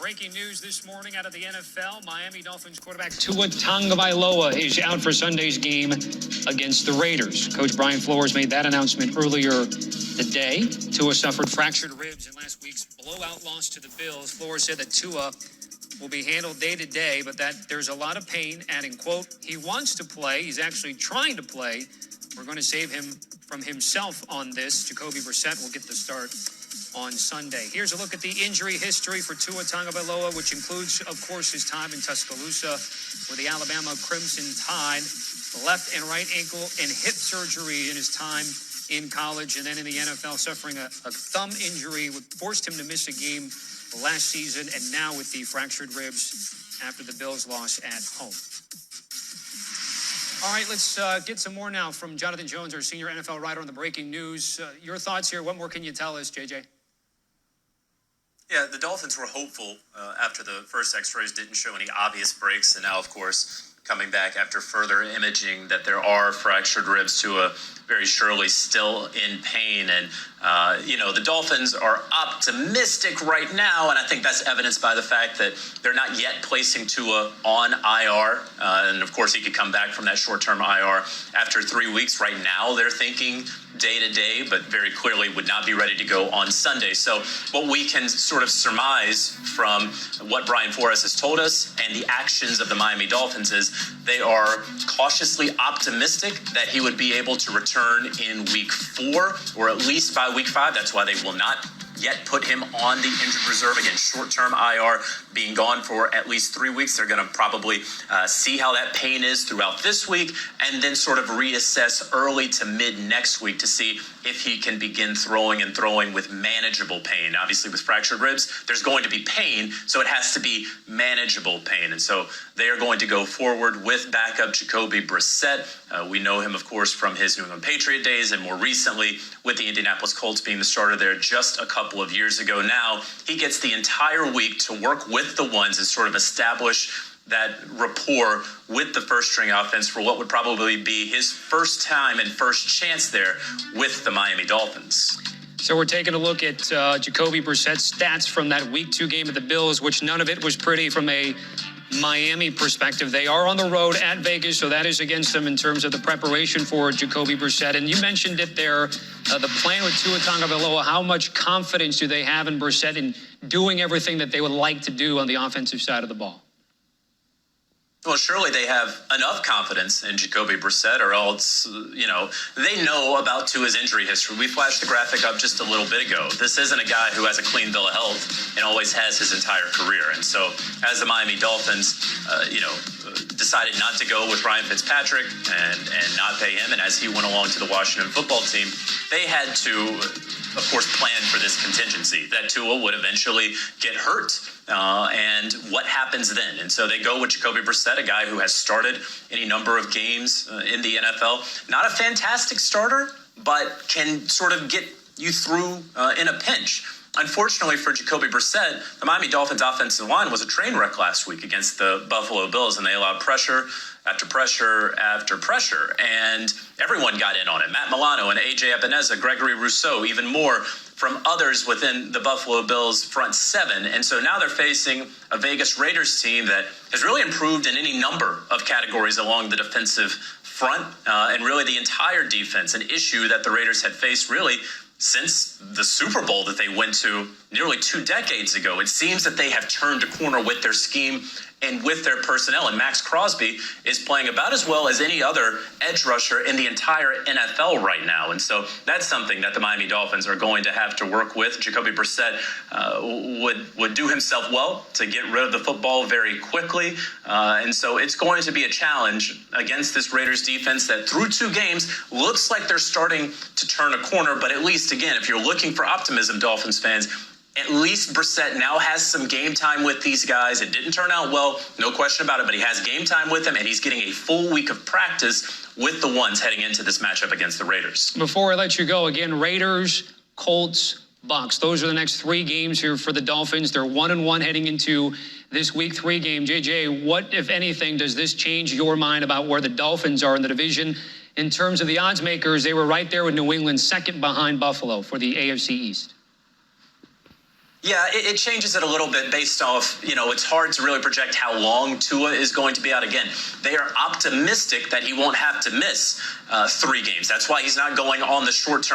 Breaking news this morning out of the NFL. Miami Dolphins quarterback Tua Tagovailoa is out for Sunday's game against the Raiders. Coach Brian Flores made that announcement earlier today. Tua suffered fractured ribs in last week's blowout loss to the Bills. Flores said that Tua will be handled day to day, but that there's a lot of pain, adding, quote, he wants to play. He's actually trying to play. We're going to save him from himself on this. Jacoby Brissett will get the start on Sunday. Here's a look at the injury history for Tua Tagovailoa, which includes, of course, his time in Tuscaloosa with the Alabama Crimson Tide, left and right ankle and hip surgery in his time in college, and then in the NFL, suffering a thumb injury, forced him to miss a game last season, and now with the fractured ribs after the Bills' loss at home. All right, let's get some more now from Jonathan Jones, our senior NFL writer on the breaking news. Your thoughts here. What more can you tell us, JJ? Yeah, the Dolphins were hopeful after the first x-rays didn't show any obvious breaks, and now, of course, coming back after further imaging that there are fractured ribs. Tua very surely still in pain. And, the Dolphins are optimistic right now, and I think that's evidenced by the fact that they're not yet placing Tua on IR. And, of course, he could come back from that short-term IR after 3 weeks. Right now, they're thinking day-to-day, but very clearly would not be ready to go on Sunday. So what we can sort of surmise from what Brian Flores has told us and the actions of the Miami Dolphins is they are cautiously optimistic that he would be able to return in week 4 or at least by week 5. That's why they will not yet put him on the injured reserve. Again, short-term IR, being gone for at least 3 weeks. They're going to probably see how that pain is throughout this week and then sort of reassess early to mid next week to see if he can begin throwing with manageable pain. Obviously, with fractured ribs, there's going to be pain, so it has to be manageable pain. And so they are going to go forward with backup Jacoby Brissett. We know him, of course, from his New England Patriot days and more recently with the Indianapolis Colts being the starter there just a couple of years ago. Now he gets the entire week to work with the ones and sort of establish that rapport with the first string offense for what would probably be his first time and first chance there with the Miami Dolphins. So we're taking a look at Jacoby Brissett's stats from that week 2 game of the Bills, which none of it was pretty from a Miami perspective. They are on the road at Vegas, so that is against them in terms of the preparation for Jacoby Brissett. And you mentioned it there, the plan with Tua Tagovailoa. How much confidence do they have in Brissett in doing everything that they would like to do on the offensive side of the ball? Well, surely they have enough confidence in Jacoby Brissett, or else, they know about Tua's injury history. We flashed the graphic up just a little bit ago. This isn't a guy who has a clean bill of health and always has his entire career. And so as the Miami Dolphins, decided not to go with Ryan Fitzpatrick and not pay him, and as he went along to the Washington football team, they had to, of course, plan for this contingency that Tua would eventually get hurt. And what happens then? And so they go with Jacoby Brissett, a guy who has started any number of games in the NFL. Not a fantastic starter, but can sort of get you through in a pinch. Unfortunately for Jacoby Brissett, the Miami Dolphins offensive line was a train wreck last week against the Buffalo Bills, and they allowed pressure after pressure after pressure, and everyone got in on it. Matt Milano and A.J. Epineza, Gregory Rousseau, even more from others within the Buffalo Bills front seven. And so now they're facing a Vegas Raiders team that has really improved in any number of categories along the defensive front, and really the entire defense, an issue that the Raiders had faced really since the Super Bowl that they went to nearly 2 decades ago. It seems that they have turned a corner with their scheme and with their personnel. And Max Crosby is playing about as well as any other edge rusher in the entire NFL right now. And so that's something that the Miami Dolphins are going to have to work with. Jacoby Brissett would do himself well to get rid of the football very quickly. And so it's going to be a challenge against this Raiders defense that through 2 games looks like they're starting to turn a corner. But at least, again, if you're looking for optimism, Dolphins fans, at least Brissett now has some game time with these guys. It didn't turn out well, no question about it, but he has game time with them, and he's getting a full week of practice with the ones heading into this matchup against the Raiders. Before I let you go, again, Raiders, Colts, Bucs. Those are the next 3 games here for the Dolphins. They're 1-1 heading into this week 3 game. JJ, what, if anything, does this change your mind about where the Dolphins are in the division? In terms of the odds makers, they were right there with New England, second behind Buffalo for the AFC East. Yeah, it changes it a little bit based off, it's hard to really project how long Tua is going to be out. Again, they are optimistic that he won't have to miss 3 games. That's why he's not going on the short-term